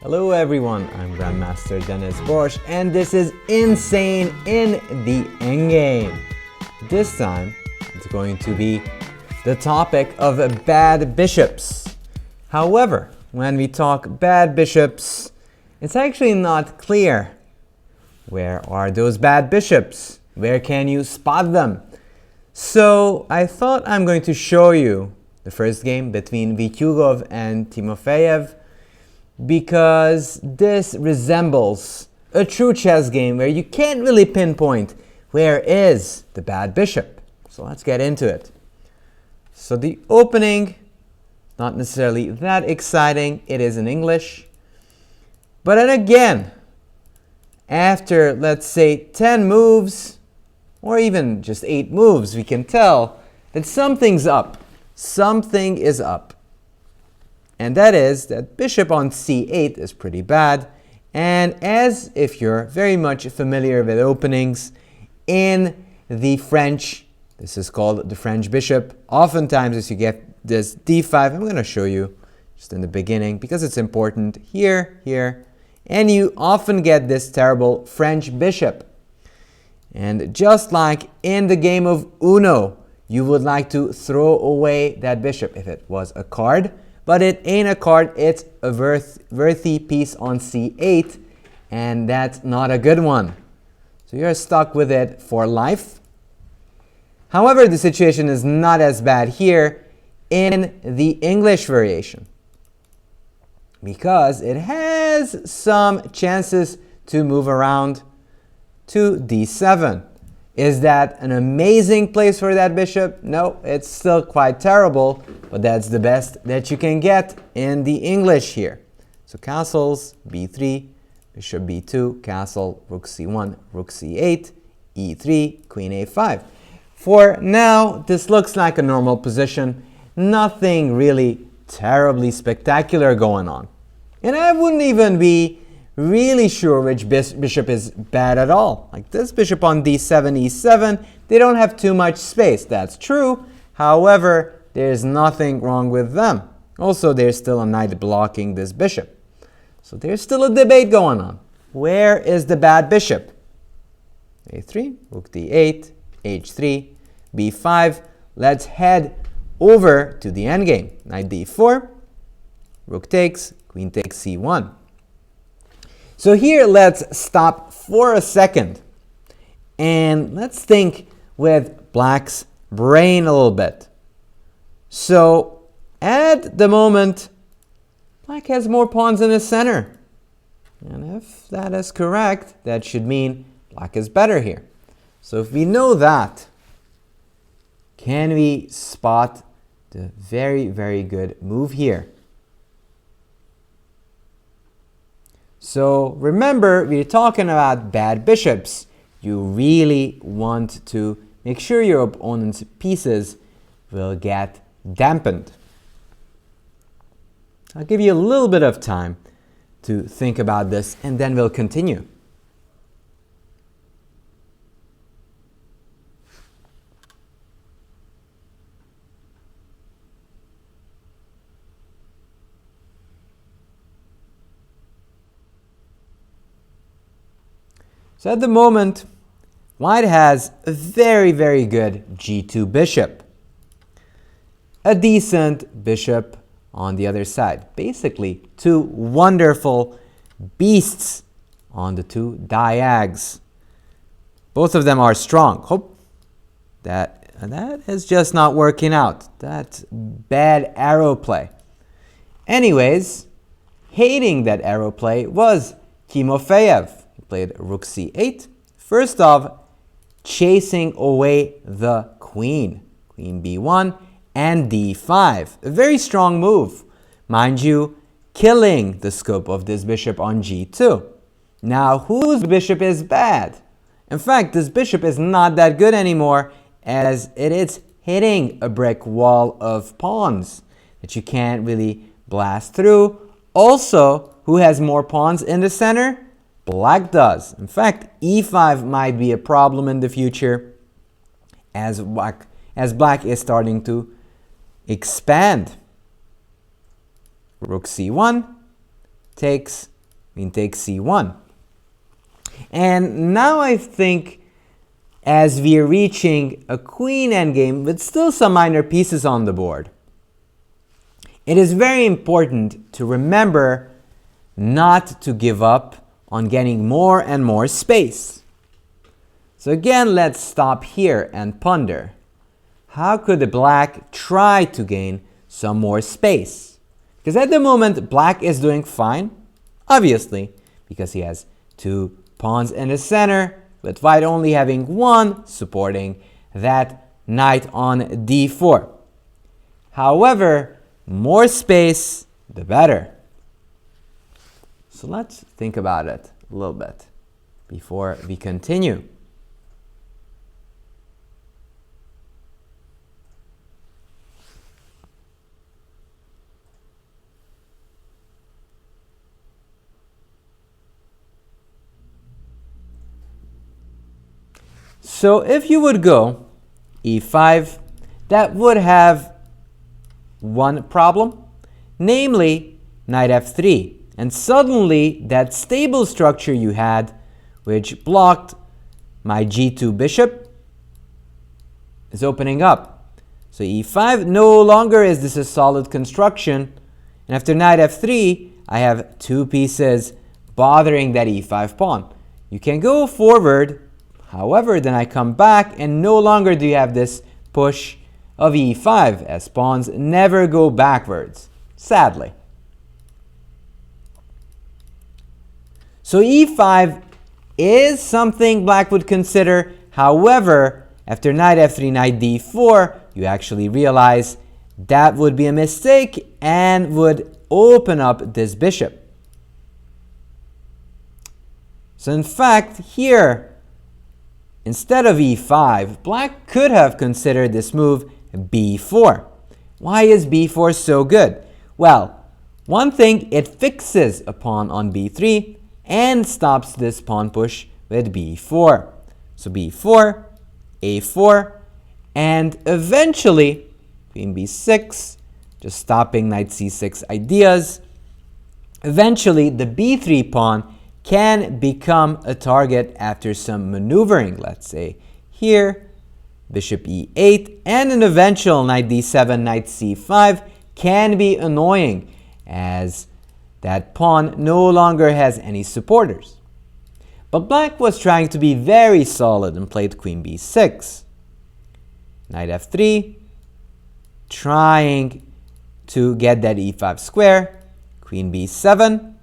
Hello everyone, I'm Grandmaster Denes Boros and this is Insane in the Endgame. This time, it's going to be the topic of bad bishops. However, when we talk bad bishops, it's actually not clear. Where are those bad bishops? Where can you spot them? So I thought I'm going to show you the first game between Vitiugov and Timofeev, because this resembles a true chess game where you can't really pinpoint where is the bad bishop. So let's get into it. So the opening, not necessarily that exciting. It is in English. But then again, after let's say 10 moves, or even just 8 moves, we can tell that something's up. Something is up. And that is that bishop on c8 is pretty bad. And as if you're very much familiar with openings in the French, this is called the French bishop. Oftentimes as you get this d5, I'm going to show you just in the beginning because it's important, here, and you often get this terrible French bishop. And just like in the game of Uno, you would like to throw away that bishop if it was a card. But it ain't a card, it's a worthy piece on c8, and that's not a good one. So you're stuck with it for life. However, the situation is not as bad here in the English variation, because it has some chances to move around to d7. Is that an amazing place for that bishop? No, it's still quite terrible, but that's the best that you can get in the English here. So castles, b3, bishop b2, castle, rook c1, rook c8, e3, queen a5. For now, this looks like a normal position. Nothing really terribly spectacular going on. And I wouldn't even be really sure which bishop is bad at all. Like this bishop on d7, e7, they don't have too much space. That's true. However, there's nothing wrong with them. Also, there's still a knight blocking this bishop. So there's still a debate going on. Where is the bad bishop? a3, rook d8, h3, b5. Let's head over to the endgame. Knight d4, rook takes, queen takes c1. So here, let's stop for a second and let's think with black's brain a little bit. So at the moment, black has more pawns in the center. And if that is correct, that should mean black is better here. So if we know that, can we spot the very, very good move here? So remember, we're talking about bad bishops. You really want to make sure your opponent's pieces will get dampened. I'll give you a little bit of time to think about this and then we'll continue. So at the moment, white has a very, very good g2 bishop. A decent bishop on the other side. Basically, two wonderful beasts on the two diags. Both of them are strong. Hope that is just not working out. That's bad arrow play. Anyways, hating that arrow play was Timofeev. Played rook c8. First off, chasing away the queen. Queen b1 and d5. A very strong move. Mind you, killing the scope of this bishop on g2. Now, whose bishop is bad? In fact, this bishop is not that good anymore, as it is hitting a brick wall of pawns that you can't really blast through. Also, who has more pawns in the center? Black does. In fact, e5 might be a problem in the future as black is starting to expand. Rook c1 takes Queen takes c1. And now I think as we are reaching a queen endgame with still some minor pieces on the board, it is very important to remember not to give up on getting more and more space. So again, let's stop here and ponder. How could the black try to gain some more space? Because at the moment, black is doing fine, obviously, because he has two pawns in the center, with white only having one supporting that knight on d4. However, more space, the better. So let's think about it a little bit before we continue. So if you would go e5, that would have one problem, namely knight f3. And suddenly that stable structure you had, which blocked my g2 bishop, is opening up. So e5, no longer is this a solid construction. And after knight f3, I have two pieces bothering that e5 pawn. You can go forward. However, then I come back and no longer do you have this push of e5, as pawns never go backwards, sadly. So e5 is something black would consider. However, after knight f3, knight d4, you actually realize that would be a mistake and would open up this bishop. So in fact, here, instead of e5, black could have considered this move b4. Why is b4 so good? Well, one thing, it fixes a pawn on b3 and stops this pawn push with b4. So b4, a4, and eventually queen b6, just stopping knight c6 ideas. Eventually, the b3 pawn can become a target after some maneuvering, let's say here, bishop e8, and an eventual knight d7, knight c5 can be annoying, as that pawn no longer has any supporters. But black was trying to be very solid and played queen b6, knight f3, trying to get that e5 square, queen b7.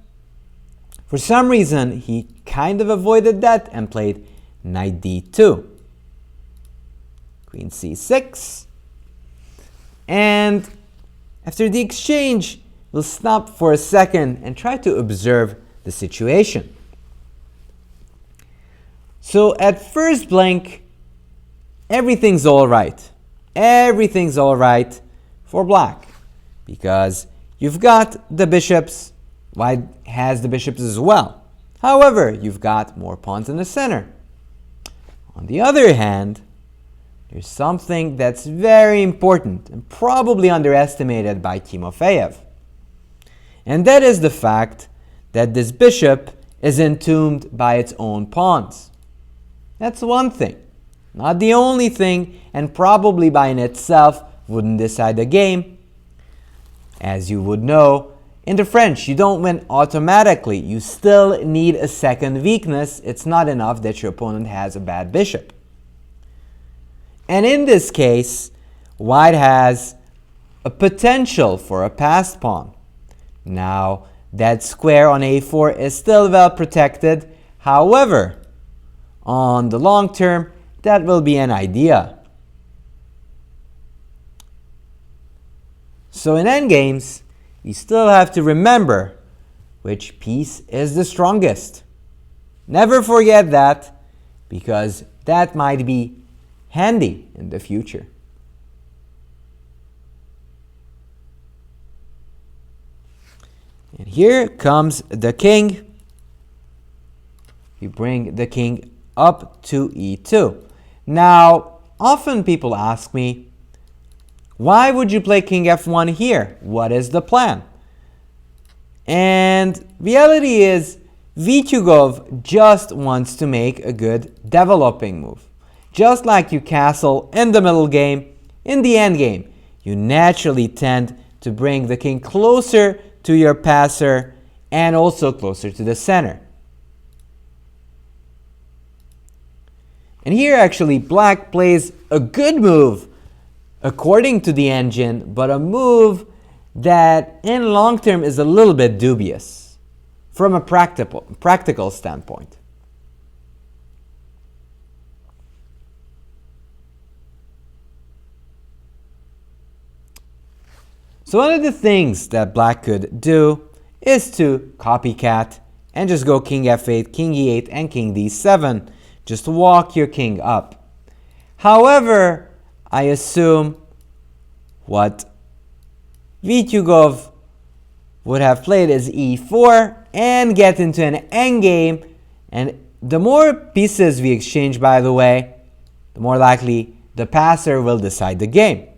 For some reason, he kind of avoided that and played knight d2, queen c6, and after the exchange, we'll stop for a second and try to observe the situation. So at first blink, everything's all right. Everything's all right for black, because you've got the bishops. White has the bishops as well. However, you've got more pawns in the center. On the other hand, there's something that's very important and probably underestimated by Timofeev. And that is the fact that this bishop is entombed by its own pawns. That's one thing. Not the only thing, and probably by in itself wouldn't decide the game. As you would know, in the French, you don't win automatically. You still need a second weakness. It's not enough that your opponent has a bad bishop. And in this case, white has a potential for a passed pawn. Now, that square on a4 is still well protected. However, on the long term, that will be an idea. So in endgames, we still have to remember which piece is the strongest. Never forget that, because that might be handy in the future. And here comes the king. We bring the king up to e2. Now, often people ask me, why would you play king f1 here? What is the plan? And reality is, Vitiugov just wants to make a good developing move. Just like you castle in the middle game, in the end game, you naturally tend to bring the king closer to your passer and also closer to the center. And here actually black plays a good move according to the engine, but a move that in long term is a little bit dubious from a practical standpoint. So one of the things that black could do is to copycat and just go king f8, king e8, and king d7. Just walk your king up. However, I assume what Vitiugov would have played is e4 and get into an endgame. And the more pieces we exchange, by the way, the more likely the passer will decide the game.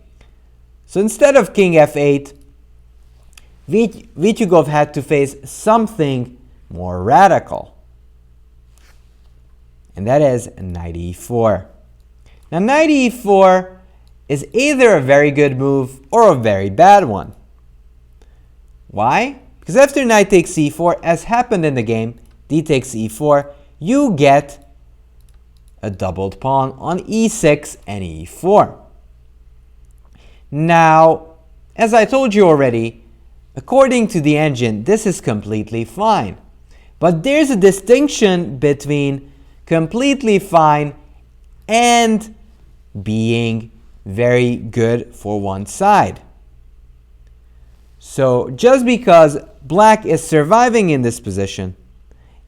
So instead of king f8, Vitiugov had to face something more radical. And that is knight e4. Now knight e4 is either a very good move or a very bad one. Why? Because after knight takes e4, as happened in the game, d takes e4, you get a doubled pawn on e6 and e4. Now, as I told you already, according to the engine, this is completely fine. But there's a distinction between completely fine and being very good for one side. So just because black is surviving in this position,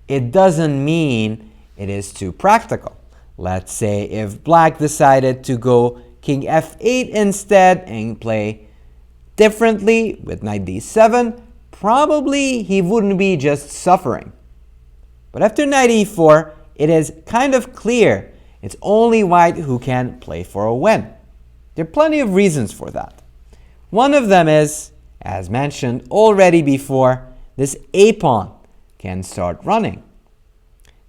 it doesn't mean it is too practical. Let's say if black decided to go king f8 instead and play differently with knight d7, probably he wouldn't be just suffering. But after knight e4, it is kind of clear it's only white who can play for a win. There are plenty of reasons for that. One of them is, as mentioned already before, this a pawn can start running.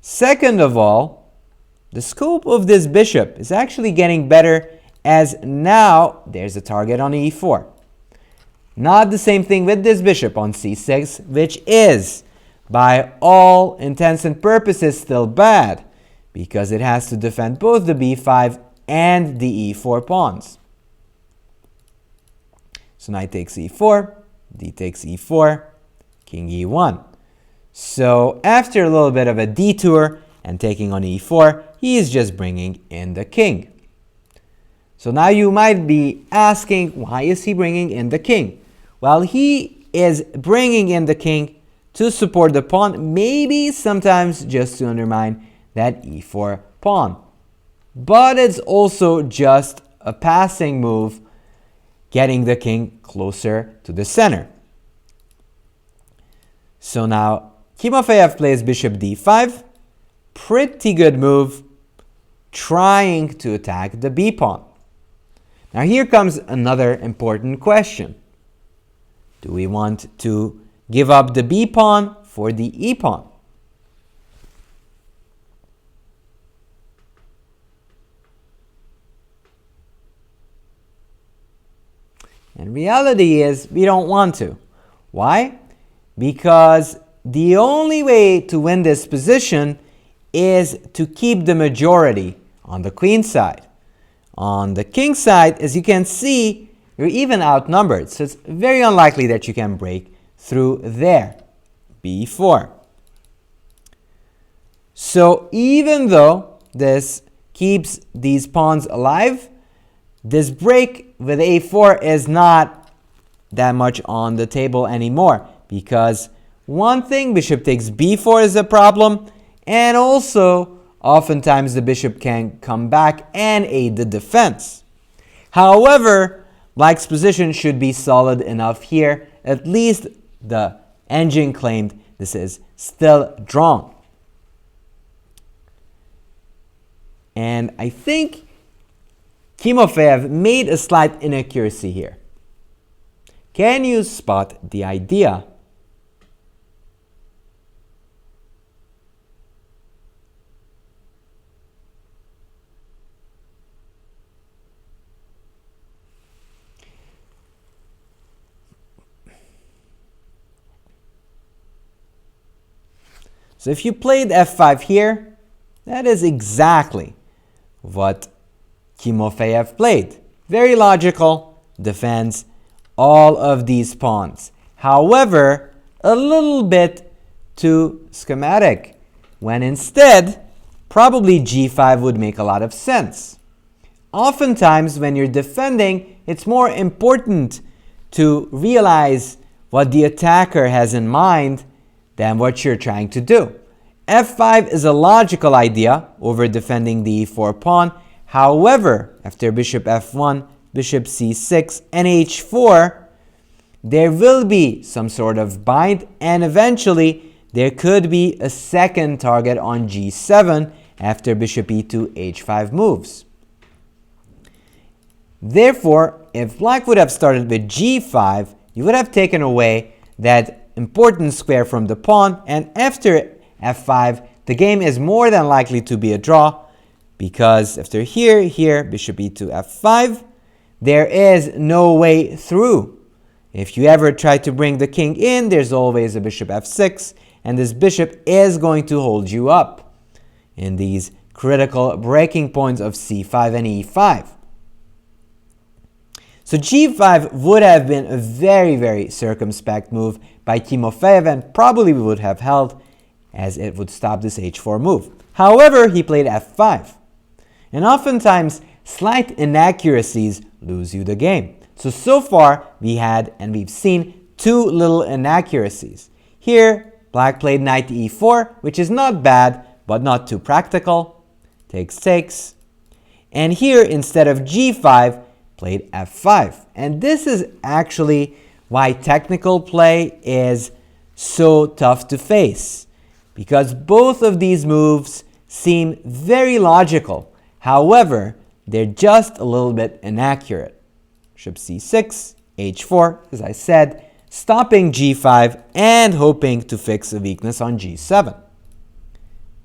Second of all, the scope of this bishop is actually getting better, as now there's a target on e4. Not the same thing with this bishop on c6, which is, by all intents and purposes, still bad, because it has to defend both the b5 and the e4 pawns. So knight takes e4, d takes e4, king e1. So after a little bit of a detour and taking on e4, he is just bringing in the king. So now you might be asking, why is he bringing in the king? Well, he is bringing in the king to support the pawn, maybe sometimes just to undermine that e4 pawn. But it's also just a passing move, getting the king closer to the center. So now Timofeev plays bishop d5. Pretty good move, trying to attack the b pawn. Now here comes another important question. Do we want to give up the b pawn for the e pawn? And reality is we don't want to. Why? Because the only way to win this position is to keep the majority on the queen side. On the king side, as you can see, you're even outnumbered, so it's very unlikely that you can break through there. b4. So even though this keeps these pawns alive, this break with a4 is not that much on the table anymore, because one thing, bishop takes b4 is a problem, and also oftentimes the bishop can come back and aid the defense. However, black's position should be solid enough here. At least the engine claimed this is still drawn. And I think Timofeev made a slight inaccuracy here. Can you spot the idea? So if you played f5 here, that is exactly what Timofeev played. Very logical, defends all of these pawns. However, a little bit too schematic, when instead, probably g5 would make a lot of sense. Oftentimes, when you're defending, it's more important to realize what the attacker has in mind than what you're trying to do. f5 is a logical idea over defending the e4 pawn. However, after bishop f1, bishop c6, and h4, there will be some sort of bind, and eventually there could be a second target on g7 after bishop e2, h5 moves. Therefore, if black would have started with g5, you would have taken away that important square from the pawn, and after f5, the game is more than likely to be a draw, because after here, bishop e2, f5, there is no way through. If you ever try to bring the king in, there's always a bishop f6, and this bishop is going to hold you up in these critical breaking points of c5 and e5. So g5 would have been a very, very circumspect move by Timofeev, and probably would have held, as it would stop this h4 move. However, he played f5. And oftentimes, slight inaccuracies lose you the game. So far, we've seen two little inaccuracies. Here, black played knight to e4, which is not bad, but not too practical. Takes. And here, instead of g5, played f5. And this is actually why technical play is so tough to face, because both of these moves seem very logical. However, they're just a little bit inaccurate. Bishop c6, h4, as I said, stopping g5 and hoping to fix a weakness on g7.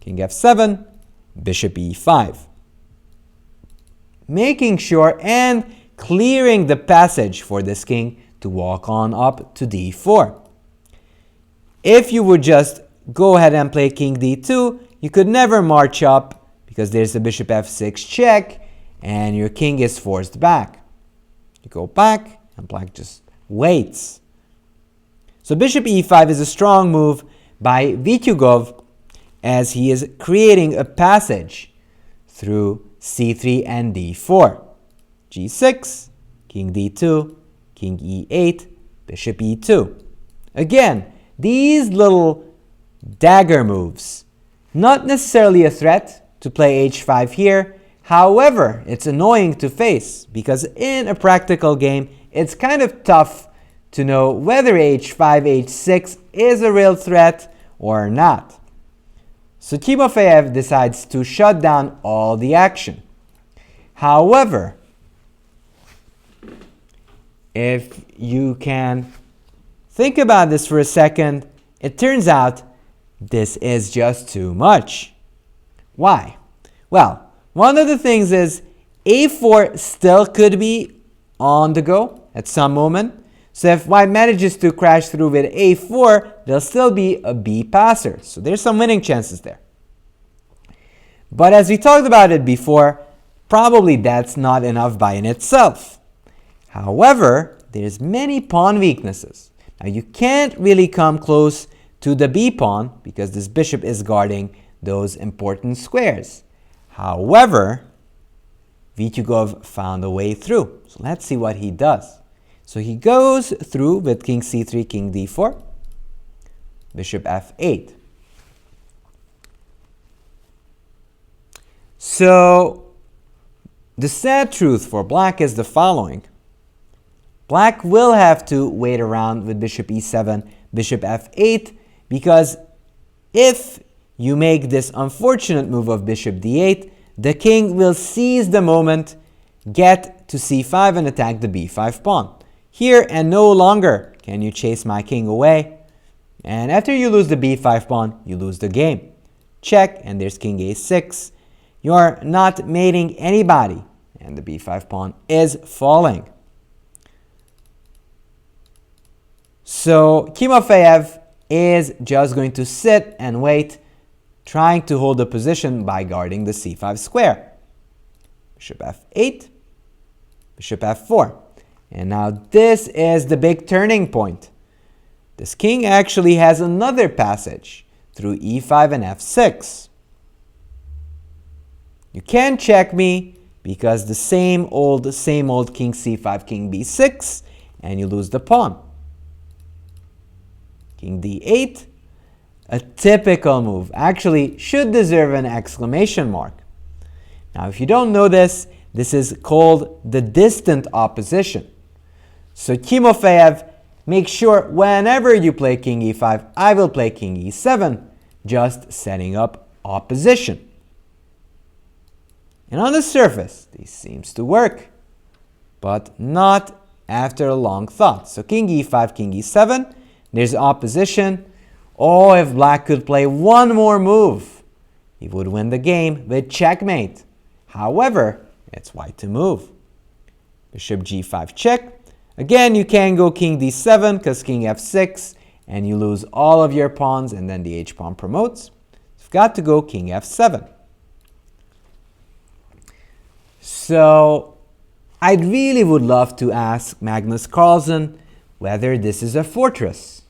King f7, bishop e5. Making sure and clearing the passage for this king to walk on up to d4. If you would just go ahead and play king d2, you could never march up because there's a bishop f6 check and your king is forced back. You go back and black just waits. So bishop e5 is a strong move by Vitiugov, as he is creating a passage through c3 and d4. g6, king d2, king e8, bishop e2. Again, these little dagger moves, not necessarily a threat to play h5 here. However, it's annoying to face because in a practical game, it's kind of tough to know whether h5, h6 is a real threat or not. So Timofeev decides to shut down all the action. However, if you can think about this for a second, it turns out this is just too much. Why? Well, one of the things is a4 still could be on the go at some moment. So if white manages to crash through with a4, there'll still be a b passer. So there's some winning chances there. But as we talked about it before, probably that's not enough by in itself. However, there's many pawn weaknesses. Now you can't really come close to the b pawn because this bishop is guarding those important squares. However, Vitiugov found a way through. So let's see what he does. So he goes through with king c3, king d4, bishop f8. So the sad truth for black is the following. Black will have to wait around with bishop e7, bishop f8, because if you make this unfortunate move of bishop d8, the king will seize the moment, get to c5 and attack the b5 pawn. Here and no longer can you chase my king away. And after you lose the b5 pawn, you lose the game. Check, and there's king a6. You're not mating anybody, and the b5 pawn is falling. So Timofeev is just going to sit and wait trying to hold the position by guarding the c5 square. Bishop f8, bishop f4. And now this is the big turning point. This king actually has another passage through e5 and f6. You can't check me because the same old king c5, king b6, and you lose the pawn. King d8, a typical move. Actually, should deserve an exclamation mark. Now, if you don't know this, this is called the distant opposition. So Timofeev, make sure whenever you play king e5, I will play king e7, just setting up opposition. And on the surface, this seems to work, but not after a long thought. So king e5, king e7, there's opposition. Oh, if black could play one more move, he would win the game with checkmate. However, it's white to move. Bishop g5 check. Again, you can go king d7 because king f6, and you lose all of your pawns, and then the h-pawn promotes. You've got to go king f7. So, I really would love to ask Magnus Carlsen whether this is a fortress.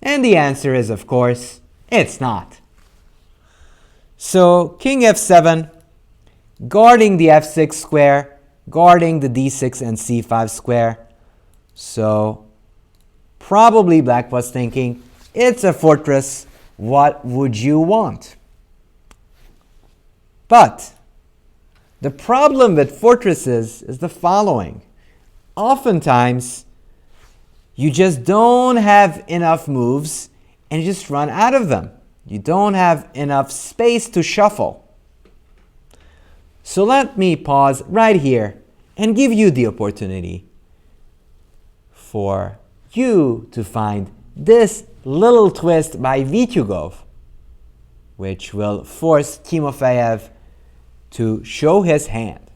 And the answer is, of course, it's not. So, king f7, guarding the f6 square, guarding the d6 and c5 square. So, probably black was thinking, it's a fortress, what would you want? But the problem with fortresses is the following. Oftentimes, you just don't have enough moves and you just run out of them. You don't have enough space to shuffle. So let me pause right here and give you the opportunity for you to find this little twist by Vitiugov, which will force Timofeev to show his hand.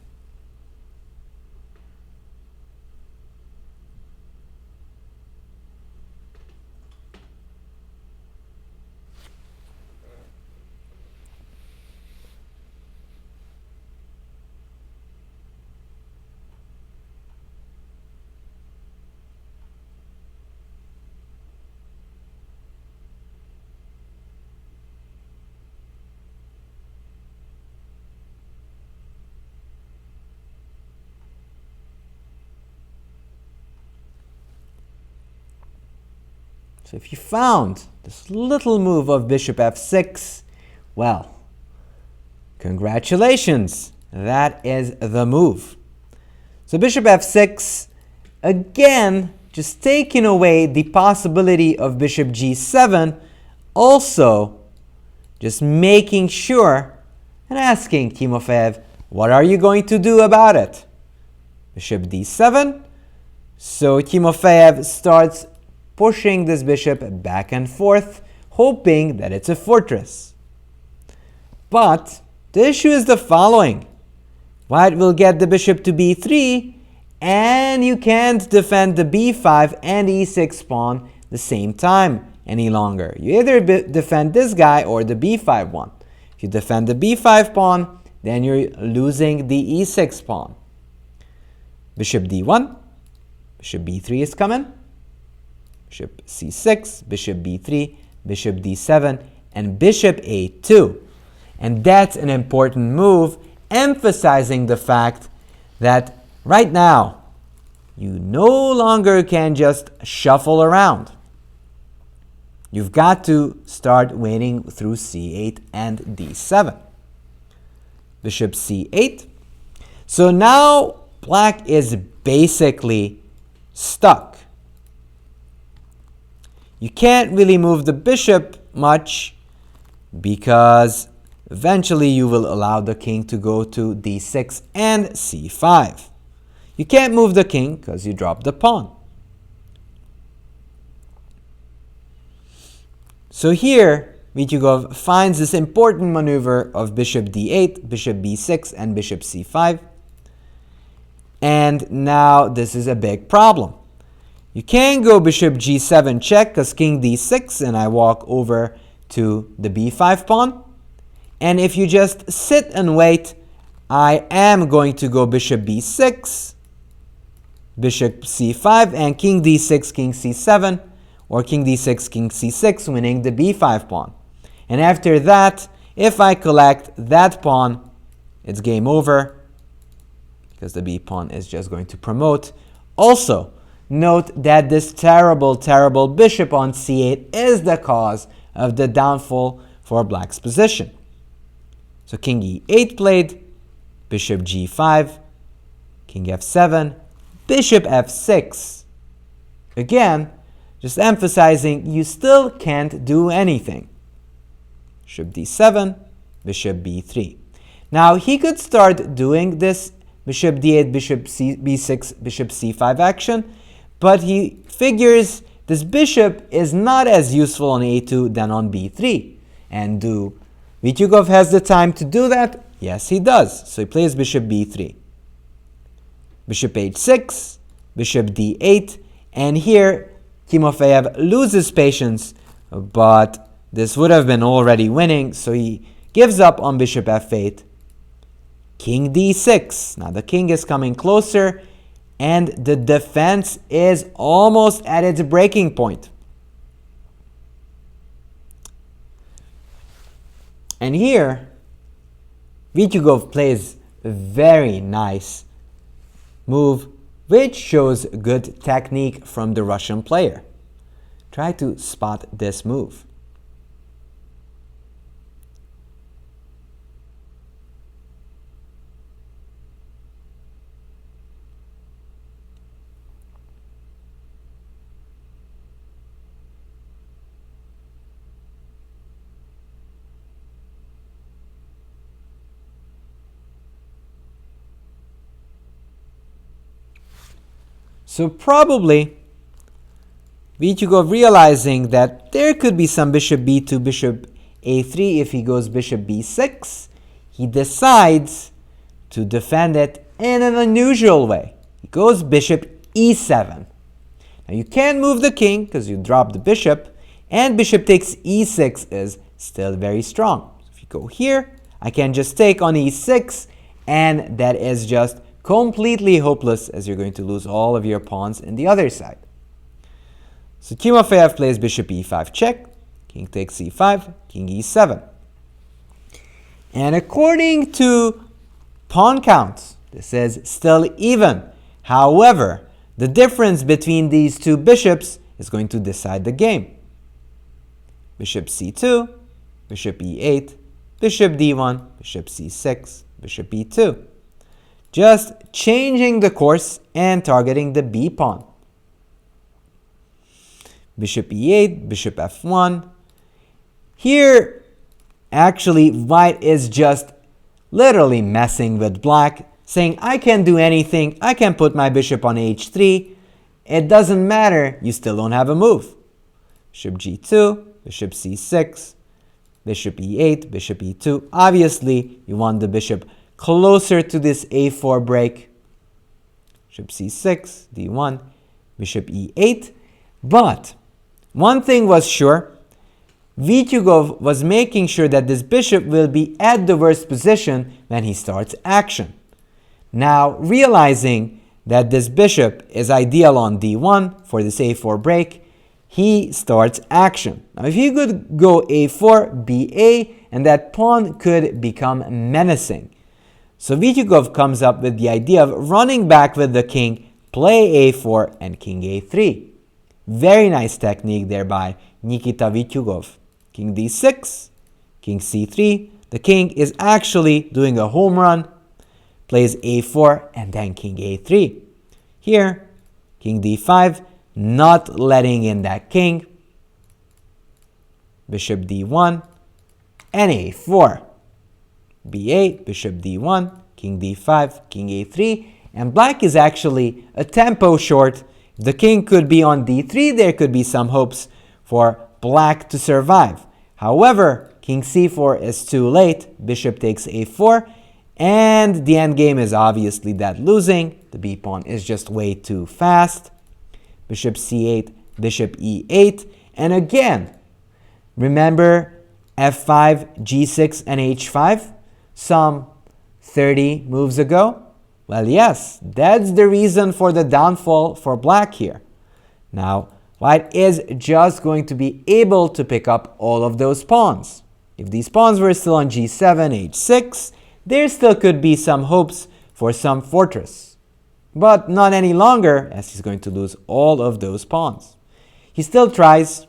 So if you found this little move of bishop f6, well, congratulations, that is the move. So bishop f6, again, just taking away the possibility of bishop g7, also just making sure and asking Timofeev, what are you going to do about it? Bishop d7, so Timofeev starts pushing this bishop back and forth, hoping that it's a fortress. But the issue is the following. White will get the bishop to b3, and you can't defend the b5 and e6 pawn the same time any longer. You either defend this guy or the b5 one. If you defend the b5 pawn, then you're losing the e6 pawn. Bishop d1, bishop b3 is coming. Bishop c6, bishop b3, bishop d7, and bishop a2. And that's an important move, emphasizing the fact that right now, you no longer can just shuffle around. You've got to start winning through c8 and d7. Bishop c8. So now black is basically stuck. You can't really move the bishop much because eventually you will allow the king to go to d6 and c5. You can't move the king because you drop the pawn. So here, Vitiugov finds this important maneuver of bishop d8, bishop b6, and bishop c5. And now this is a big problem. You can go bishop g7 check because king d6, and I walk over to the b5 pawn. And if you just sit and wait, I am going to go bishop b6, bishop c5, and king d6, king c7, or king d6, king c6, winning the b5 pawn. And after that, if I collect that pawn, it's game over, because the b pawn is just going to promote. Also, note that this terrible, terrible bishop on c8 is the cause of the downfall for black's position. So king e8 played, bishop g5, king f7, bishop f6. Again, just emphasizing you still can't do anything. Bishop d7, bishop b3. Now he could start doing this bishop d8, bishop b6, bishop c5 action, but he figures this bishop is not as useful on a2 than on b3. And do Vitiugov has the time to do that? Yes, he does. So he plays bishop b3. Bishop h6, bishop d8, and here Timofeev loses patience, but this would have been already winning, so he gives up on bishop f8. King d6. Now the king is coming closer, and the defense is almost at its breaking point. And here, Vitiugov plays a very nice move, which shows good technique from the Russian player. Try to spot this move. So probably Vitiugov, realizing that there could be some bishop b2, bishop a3 if he goes bishop b6, he decides to defend it in an unusual way. He goes bishop e7. Now you can't move the king because you drop the bishop, and bishop takes e6 is still very strong. So if you go here, I can just take on e6, and that is just completely hopeless, as you're going to lose all of your pawns in the other side. So Timofeev plays bishop e5 check, king takes c5, king e7. And according to pawn counts, this is still even. However, the difference between these two bishops is going to decide the game. Bishop c2, bishop e8, bishop d1, bishop c6, bishop e2. Just changing the course and targeting the b pawn. Bishop e8, bishop f1. Here, actually, white is just literally messing with black, saying, I can do anything, I can put my bishop on h3, it doesn't matter, you still don't have a move. Bishop g2, bishop c6, bishop e8, bishop e2. Obviously, you want the bishop closer to this a4 break. Bishop c6, d1, bishop e8. But one thing was sure, Vitiugov was making sure that this bishop will be at the worst position when he starts action. Now, realizing that this bishop is ideal on d1 for this a4 break, he starts action. Now, if he could go a4, ba, and that pawn could become menacing. So Vitiugov comes up with the idea of running back with the king, play a4, and king a3. Very nice technique there by Nikita Vitiugov. King d6, king c3. The king is actually doing a home run. Plays a4 and then king a3. Here, king d5, not letting in that king. Bishop d1 and a4. b8, bishop d1, king d5, king a3. And black is actually a tempo short. If the king could be on d3, there could be some hopes for black to survive. However, king c4 is too late. Bishop takes a4. And the endgame is obviously that losing. The b pawn is just way too fast. Bishop c8, bishop e8. And again, remember f5, g6, and h5 some 30 moves ago? Well, yes, that's the reason for the downfall for black here. Now, white is just going to be able to pick up all of those pawns. If these pawns were still on g7, h6, there still could be some hopes for some fortress. But not any longer, as he's going to lose all of those pawns. He still tries,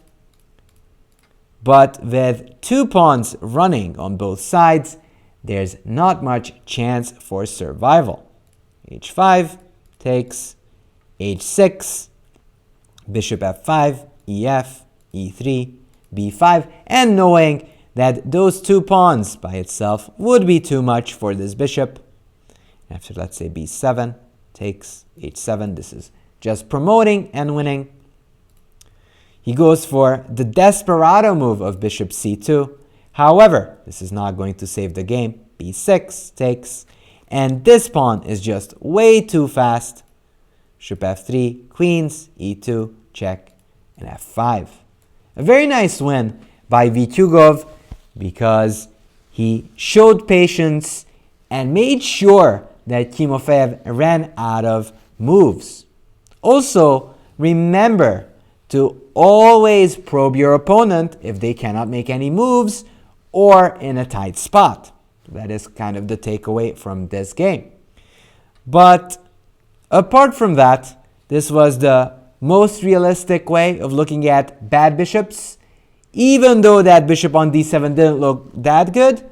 but with 2 pawns running on both sides, there's not much chance for survival. h5 takes, h6, bishop f5, ef, e3, b5, and knowing that those 2 pawns by itself would be too much for this bishop. After, let's say, b7 takes, h7, this is just promoting and winning. He goes for the desperado move of bishop c2. However, this is not going to save the game. b6 takes, and this pawn is just way too fast. Bishop f3, queens, e2, check, and f5. A very nice win by Vitiugov because he showed patience and made sure that Timofeev ran out of moves. Also, remember to always probe your opponent if they cannot make any moves or in a tight spot. That is kind of the takeaway from this game. But apart from that, this was the most realistic way of looking at bad bishops. Even though that bishop on d7 didn't look that good,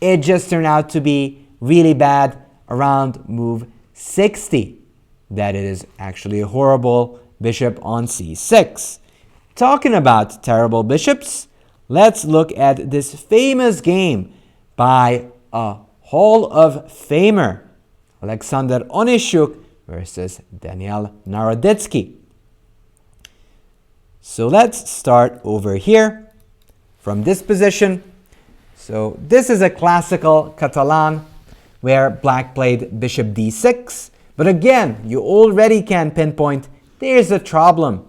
it just turned out to be really bad around move 60. That it is actually a horrible bishop on c6. Talking about terrible bishops, let's look at this famous game by a Hall of Famer, Alexander Onischuk versus Daniel Naroditsky. So let's start over here from this position. So this is a classical Catalan where black played bishop d6. But again, you already can pinpoint there's a problem.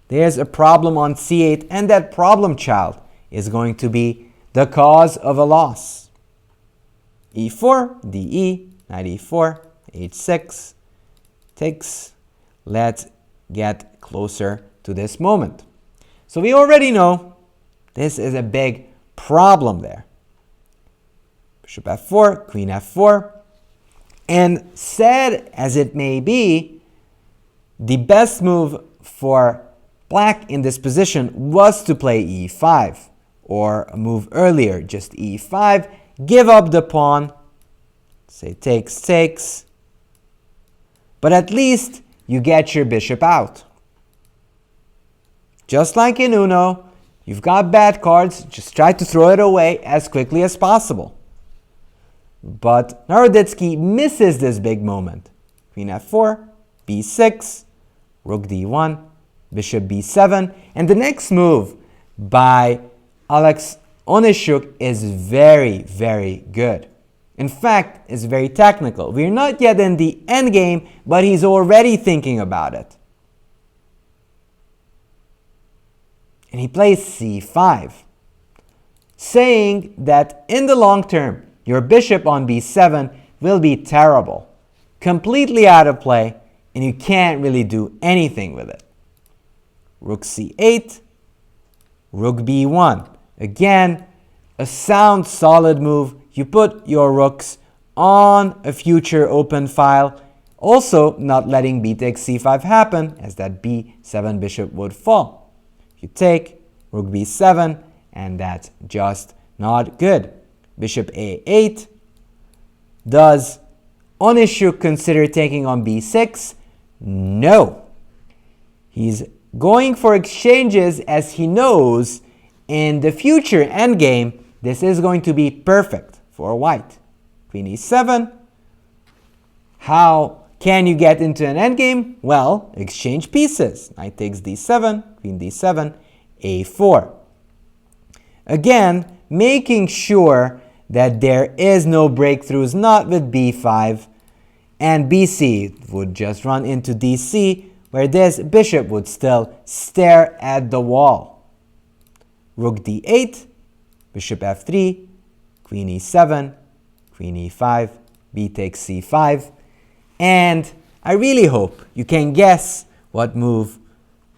There's a problem on c8, and that problem child is going to be the cause of a loss. e4, de, knight e4, h6, takes. Let's get closer to this moment. So we already know this is a big problem there. Bishop f4, queen f4. And sad as it may be, the best move for black in this position was to play e5, or a move earlier, just e5, give up the pawn, say takes, takes, but at least you get your bishop out. Just like in Uno, you've got bad cards, just try to throw it away as quickly as possible. But Naroditsky misses this big moment. Queen f4, b6, rook d1, bishop b7, and the next move by Alex Onischuk is very, very good. In fact, it's very technical. We're not yet in the endgame, but he's already thinking about it. And he plays c5, saying that in the long term, your bishop on b7 will be terrible, completely out of play, and you can't really do anything with it. Rook c8, rook b1. Again, a sound, solid move. You put your rooks on a future open file, also not letting b takes c5 happen, as that b7 bishop would fall. You take rook b7, and that's just not good. Bishop a8. Does Onischuk consider taking on b6? No. He's going for exchanges as he knows in the future endgame this is going to be perfect for white. Queen e7. How can you get into an endgame? Well, exchange pieces. Knight takes d7, queen d7, a4. Again, making sure that there is no breakthroughs, not with b5, and bc would just run into dc, where this bishop would still stare at the wall. Rook d8, bishop f3, queen e7, queen e5, b takes c5, and I really hope you can guess what move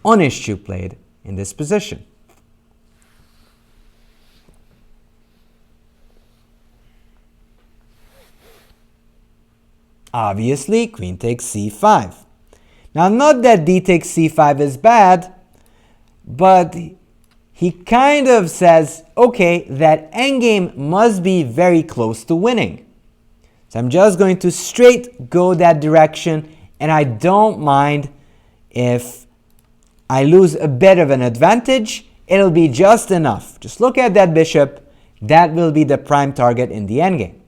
Onischuk played in this position. Obviously, queen takes c5. Now, not that d takes c5 is bad, but he kind of says, okay, that endgame must be very close to winning. So I'm just going to straight go that direction, and I don't mind if I lose a bit of an advantage. It'll be just enough. Just look at that bishop. That will be the prime target in the endgame.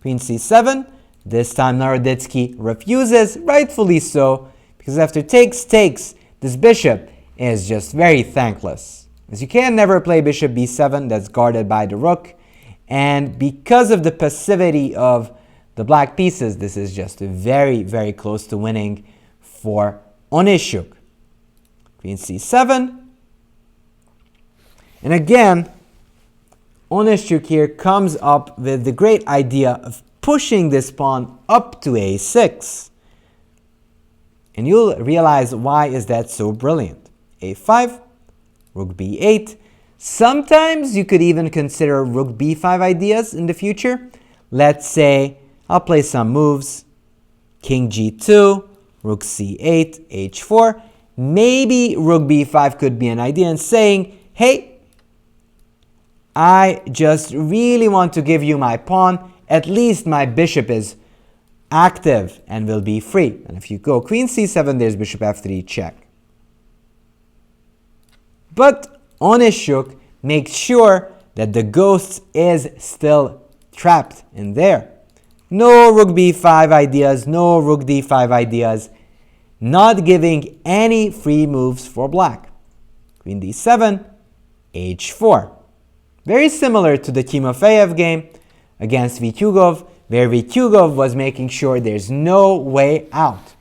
Queen c7. This time Naroditsky refuses, rightfully so, because after takes, this bishop is just very thankless. As you can never play bishop b7, that's guarded by the rook, and because of the passivity of the black pieces, this is just very, very close to winning for Onischuk. Queen c7, and again, Onischuk here comes up with the great idea of pushing this pawn up to a6. And you'll realize why is that so brilliant. a5, rook b8. Sometimes you could even consider rook b5 ideas in the future. Let's say I'll play some moves. King g2, rook c8, h4. Maybe rook b5 could be an idea in saying, hey, I just really want to give you my pawn. At least my bishop is active and will be free. And if you go queen c7, there's bishop f3 check. But Onischuk makes sure that the ghost is still trapped in there. No rook b5 ideas, no rook d5 ideas, not giving any free moves for black. Queen d7, h4. Very similar to the Timofeev game against Vitiugov, where Vitiugov was making sure there's no way out.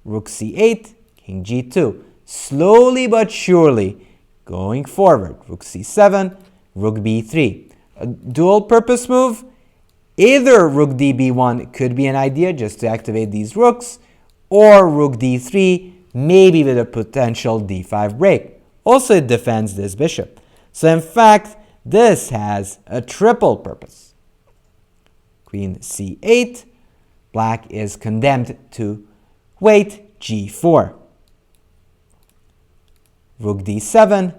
Rook c8, king g2. Slowly but surely going forward. Rook c7, rook b3. A dual purpose move. Either rook db1 could be an idea just to activate these rooks, or rook d3, maybe with a potential d5 break. Also, it defends this bishop. So in fact, this has a triple purpose. Queen c8, black is condemned to wait g4. Rook d7,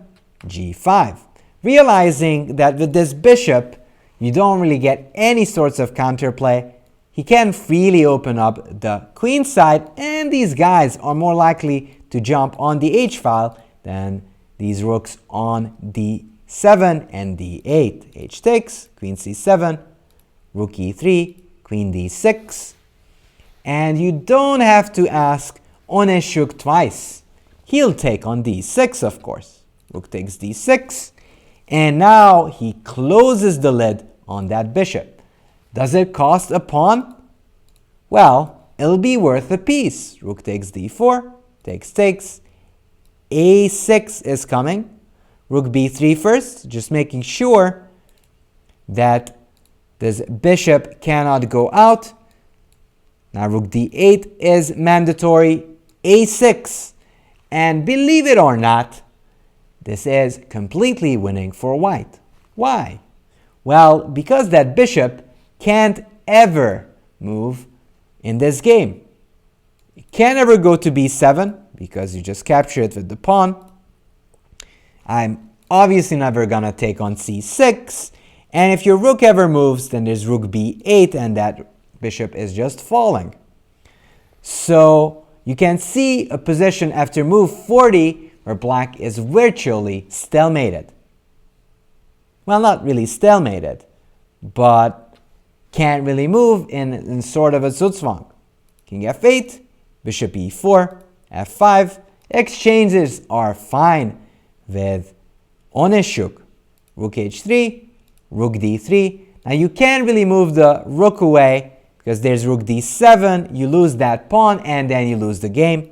g5. Realizing that with this bishop, you don't really get any sorts of counterplay, he can freely open up the queen side, and these guys are more likely to jump on the h-file than these rooks on d7 and d8. H takes, queen c7, rook e3, queen d6, and you don't have to ask Onischuk twice. He'll take on d6, of course. Rook takes d6, and now he closes the lid on that bishop. Does it cost a pawn? Well, it'll be worth a piece. Rook takes d4, takes, a6 is coming. Rook b3 first, just making sure that this bishop cannot go out. Now rook d8 is mandatory. a6. And believe it or not, this is completely winning for white. Why? Well, because that bishop can't ever move in this game. It can't ever go to b7 because you just capture it with the pawn. I'm obviously never gonna take on c6. And if your rook ever moves, then there's rook b8, and that bishop is just falling. So you can see a position after move 40 where black is virtually stalemated. Well, not really stalemated, but can't really move in sort of a Zugzwang. King f8, bishop e4, f5. Exchanges are fine with Onischuk. Rook h3, rook d3. Now you can't really move the rook away because there's rook d7. You lose that pawn and then you lose the game.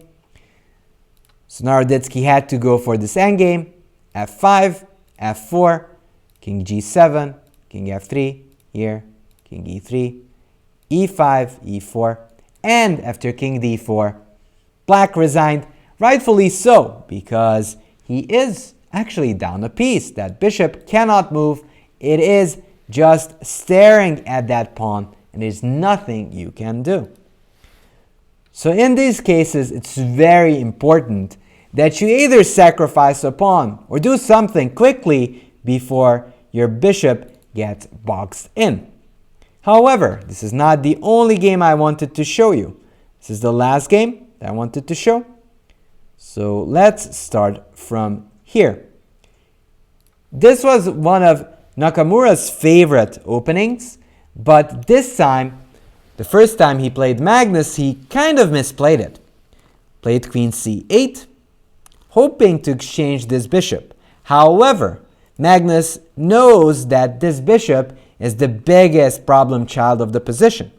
So Naroditsky had to go for this endgame. f5, f4, king g7, king f3, here, king e3, e5, e4, and after king d4, black resigned, rightfully so, because he is actually down a piece. That bishop cannot move. It is just staring at that pawn, and there's nothing you can do. So in these cases, it's very important that you either sacrifice a pawn or do something quickly before your bishop gets boxed in. However, this is not the only game I wanted to show you. This is the last game that I wanted to show. So let's start from here. This was one of Nakamura's favorite openings, but this time, the first time he played Magnus, he kind of misplayed it. Played queen c8, hoping to exchange this bishop. However, Magnus knows that this bishop is the biggest problem child of the position.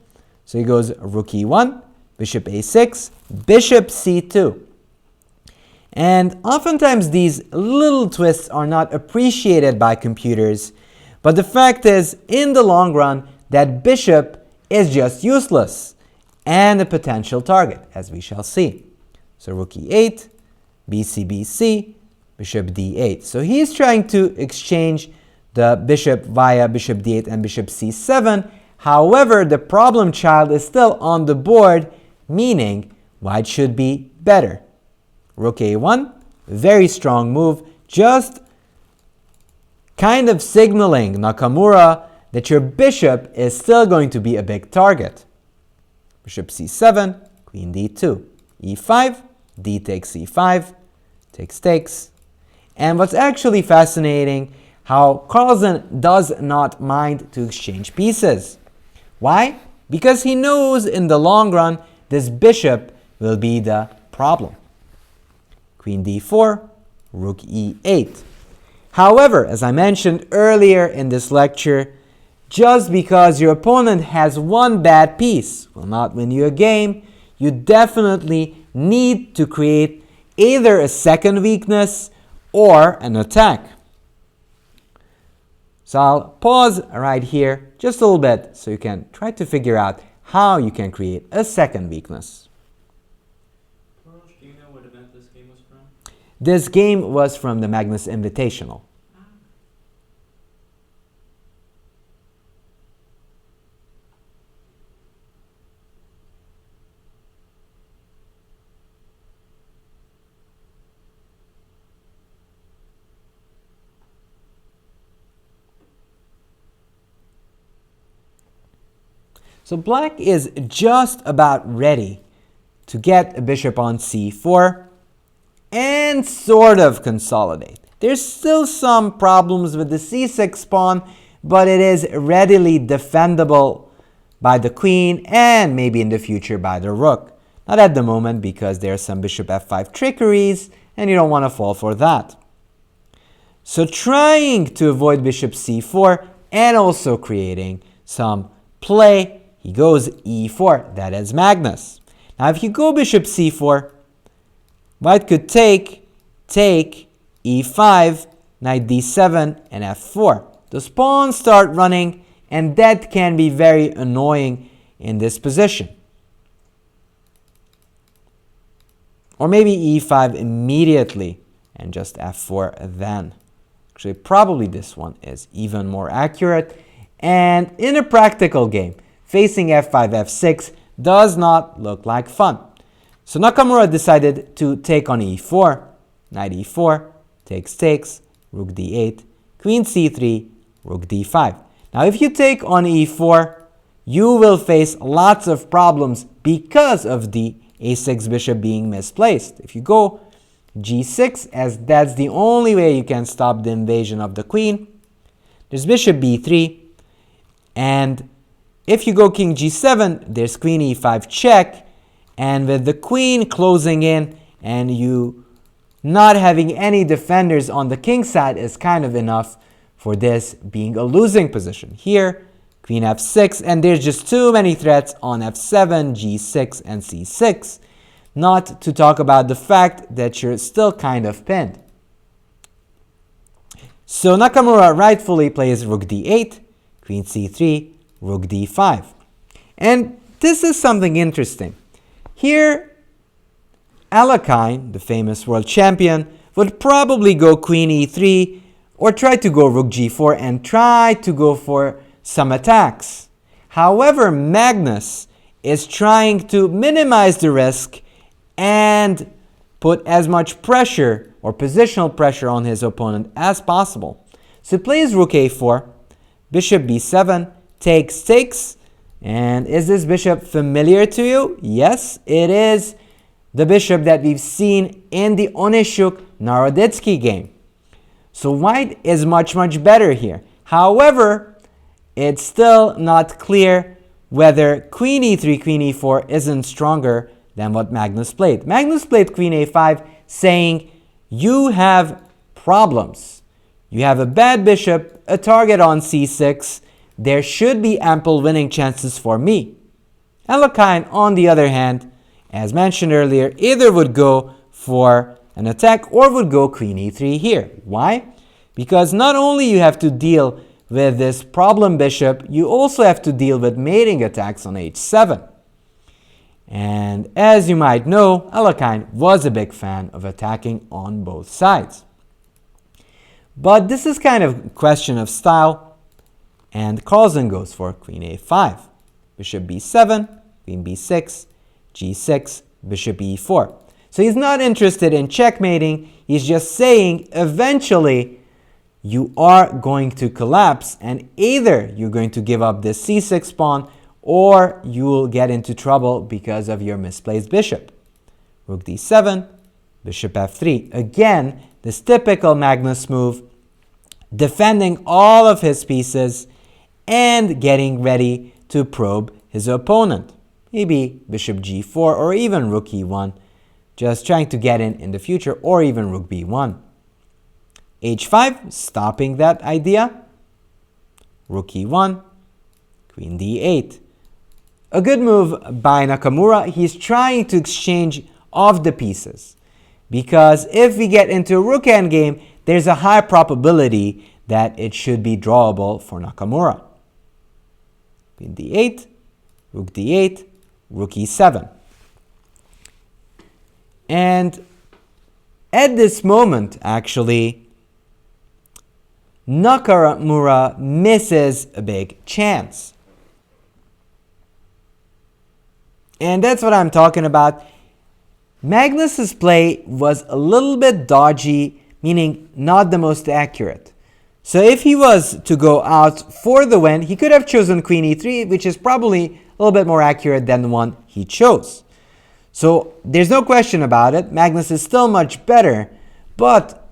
So he goes rook e1, bishop a6, bishop c2. And oftentimes these little twists are not appreciated by computers, but the fact is, in the long run, that bishop is just useless and a potential target, as we shall see. So rook e8, bc, bc, bishop d8. So he's trying to exchange the bishop via bishop d8 and bishop c7. However, the problem child is still on the board, meaning white should be better. Rook a1, very strong move, just kind of signaling Nakamura that your bishop is still going to be a big target. Bishop c7, queen d2, e5, d takes e5, takes. And what's actually fascinating, how Carlsen does not mind to exchange pieces. Why? Because he knows in the long run this bishop will be the problem. Queen d4, rook e8. However, as I mentioned earlier in this lecture, just because your opponent has one bad piece will not win you a game. You definitely need to create either a second weakness or an attack. So I'll pause right here just a little bit so you can try to figure out how you can create a second weakness. Do you know what event this game was from? This game was from the Magnus Invitational. So black is just about ready to get a bishop on c4 and sort of consolidate. There's still some problems with the c6 pawn, but it is readily defendable by the queen and maybe in the future by the rook. Not at the moment because there are some bishop f5 trickeries and you don't want to fall for that. So trying to avoid bishop c4 and also creating some play, he goes e4, that is Magnus. Now if you go bishop c4, white could take, e5, knight d7, and f4. Those pawns start running, and that can be very annoying in this position. Or maybe e5 immediately, and just f4 then. Actually, probably this one is even more accurate. And in a practical game, facing f5, f6 does not look like fun. So Nakamura decided to take on e4, knight e4, takes, rook d8, queen c3, rook d5. Now if you take on e4, you will face lots of problems because of the a6 bishop being misplaced. If you go g6, as that's the only way you can stop the invasion of the queen, there's bishop b3, and if you go king g7, there's queen e5 check, and with the queen closing in and you not having any defenders on the king side is kind of enough for this being a losing position. Here, queen f6, and there's just too many threats on f7, g6, and c6, not to talk about the fact that you're still kind of pinned. So Nakamura rightfully plays rook d8, queen c3, rook d5. And this is something interesting. Here, Alekhine, the famous world champion, would probably go queen e3 or try to go rook g4 and try to go for some attacks. However, Magnus is trying to minimize the risk and put as much pressure or positional pressure on his opponent as possible. So he plays rook a4, bishop b7, takes. And is this bishop familiar to you? Yes, it is the bishop that we've seen in the Onischuk Naroditsky game. So white is much better here. However, it's still not clear whether queen e3, queen e4 isn't stronger than what Magnus played. Magnus played queen a5, saying, you have problems. You have a bad bishop, a target on c6. There should be ample winning chances for me. Alekhine, on the other hand, as mentioned earlier, either would go for an attack or would go queen e3 here. Why? Because not only you have to deal with this problem bishop, you also have to deal with mating attacks on h7. And as you might know, Alekhine was a big fan of attacking on both sides. But this is kind of a question of style, and Carlsen goes for queen a5, bishop b7, queen b6, g6, bishop e4. So he's not interested in checkmating, he's just saying eventually you are going to collapse and either you're going to give up this c6 pawn or you will get into trouble because of your misplaced bishop. Rook d7, bishop f3. Again, this typical Magnus move, defending all of his pieces and getting ready to probe his opponent. Maybe bishop g4 or even rook e1, just trying to get in the future, or even rook b1. h5, stopping that idea. Rook e1, queen d8. A good move by Nakamura. He's trying to exchange off the pieces, because if we get into a rook endgame, there's a high probability that it should be drawable for Nakamura. Queen d8, rook d8, rook e7. And at this moment, actually, Nakamura misses a big chance. And that's what I'm talking about. Magnus's play was a little bit dodgy, meaning not the most accurate. So if he was to go out for the win, he could have chosen queen e3, which is probably a little bit more accurate than the one he chose. So there's no question about it. Magnus is still much better, but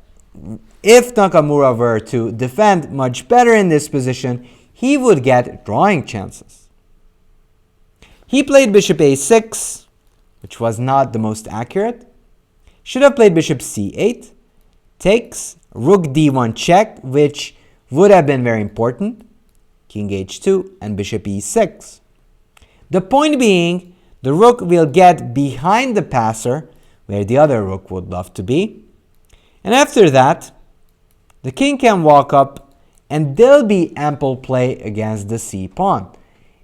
if Nakamura were to defend much better in this position, he would get drawing chances. He played bishop a6, which was not the most accurate. Should have played bishop c8, takes, rook d1 check, which would have been very important, king h2, and bishop e6. The point being, the rook will get behind the passer, where the other rook would love to be. And after that, the king can walk up, and there'll be ample play against the c pawn.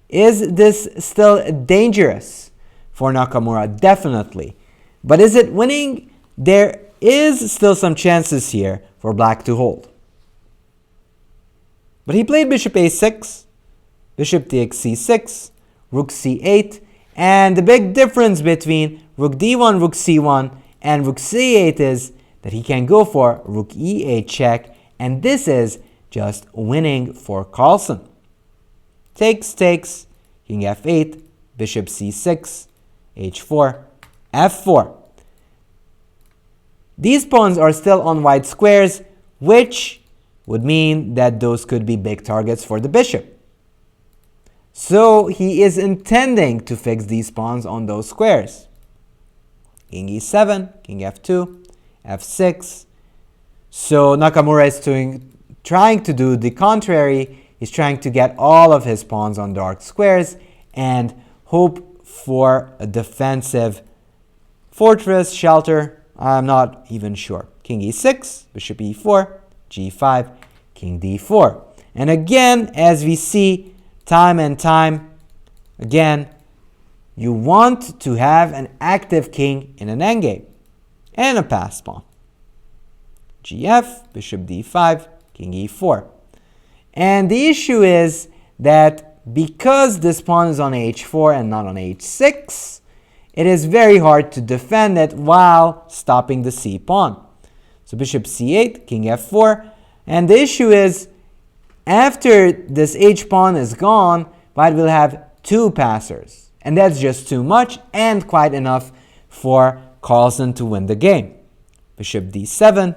Is this still dangerous for Nakamura? Definitely. But is it winning? There is still some chances here for black to hold. But he played bishop a6, bishop takes c6, rook c8, and the big difference between rook d1, rook c1, and rook c8 is that he can go for rook e8 check, and this is just winning for Carlsen. Takes, king f8, bishop c6, h4, f4. These pawns are still on white squares, which would mean that those could be big targets for the bishop. So he is intending to fix these pawns on those squares. King e7, king f2, f6. So Nakamura is trying to do the contrary. He's trying to get all of his pawns on dark squares and hope for a defensive fortress, shelter. I'm not even sure. King e6, bishop e4, g5, king d4. And again, as we see time and time again, you want to have an active king in an endgame and a passed pawn. gf, bishop d5, king e4. And the issue is that because this pawn is on h4 and not on h6, it is very hard to defend it while stopping the c pawn. So bishop c8, king f4. And the issue is, after this h pawn is gone, white will have two passers. And that's just too much and quite enough for Carlsen to win the game. Bishop d7,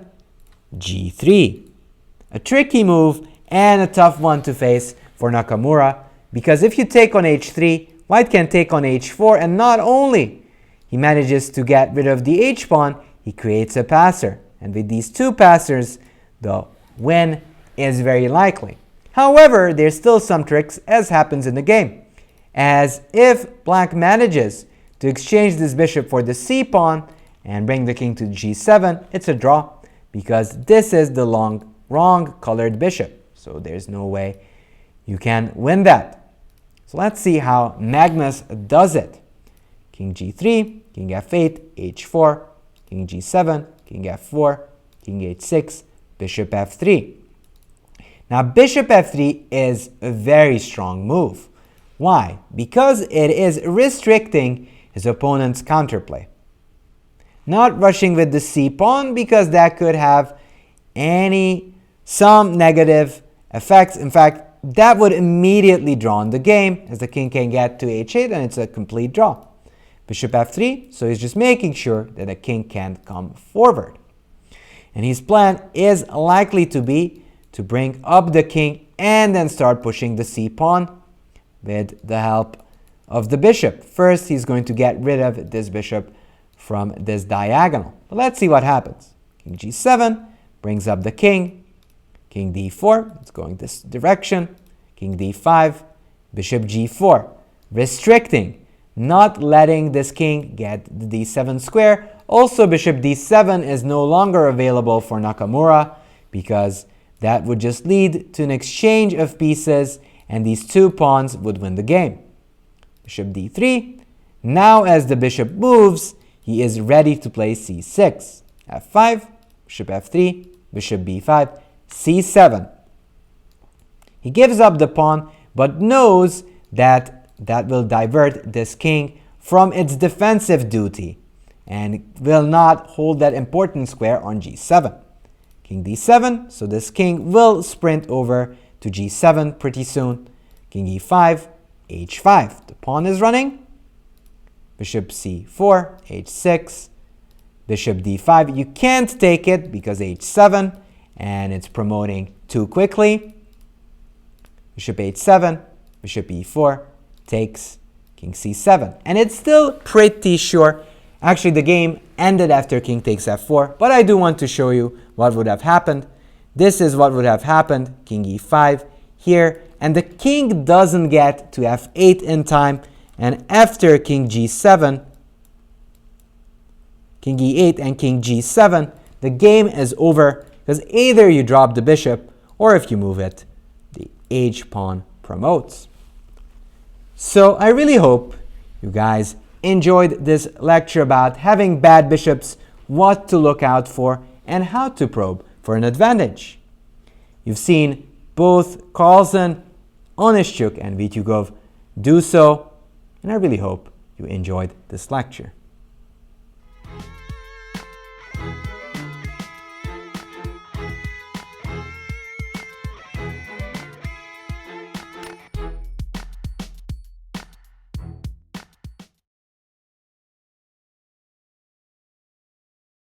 g3. A tricky move and a tough one to face for Nakamura, because if you take on h3, white can take on h4, and not only he manages to get rid of the h pawn, he creates a passer. And with these two passers, the win is very likely. However, there's still some tricks, as happens in the game. As if black manages to exchange this bishop for the c pawn and bring the king to g7, it's a draw, because this is the wrong colored bishop. So there's no way you can win that. So let's see how Magnus does it. King g3, king f8, h4, king g7, king f4, king h6, bishop f3. Now bishop f3 is a very strong move. Why? Because it is restricting his opponent's counterplay. Not rushing with the c pawn, because that could have some negative effects. In fact, that would immediately draw in the game, as the king can get to h8 and it's a complete draw. Bishop f3, so he's just making sure that the king can't come forward. And his plan is likely to be to bring up the king and then start pushing the c pawn with the help of the bishop. First, he's going to get rid of this bishop from this diagonal. But let's see what happens. King g7 brings up the king. King d4, it's going this direction. King d5, bishop g4, restricting, not letting this king get the d7 square. Also, bishop d7 is no longer available for Nakamura, because that would just lead to an exchange of pieces, and these two pawns would win the game. Bishop d3. Now as the bishop moves, he is ready to play c6. f5, bishop f3, bishop b5, c7. He gives up the pawn, but knows that that will divert this king from its defensive duty and will not hold that important square on g7. King d7, so this king will sprint over to g7 pretty soon. King e5, h5. The pawn is running. Bishop c4, h6, bishop d5. You can't take it because h7, and it's promoting too quickly. Bishop h7, bishop e4, takes king c7. And it's still pretty sure. Actually, the game ended after king takes f4, but I do want to show you what would have happened. This is what would have happened. King e5 here, and the king doesn't get to f8 in time. And after king g7, king e8 and king g7, the game is over, because either you drop the bishop, or if you move it, the h pawn promotes. So I really hope you guys enjoyed this lecture about having bad bishops, what to look out for, and how to probe for an advantage. You've seen both Carlsen, Onischuk, and Vitiugov do so, and I really hope you enjoyed this lecture.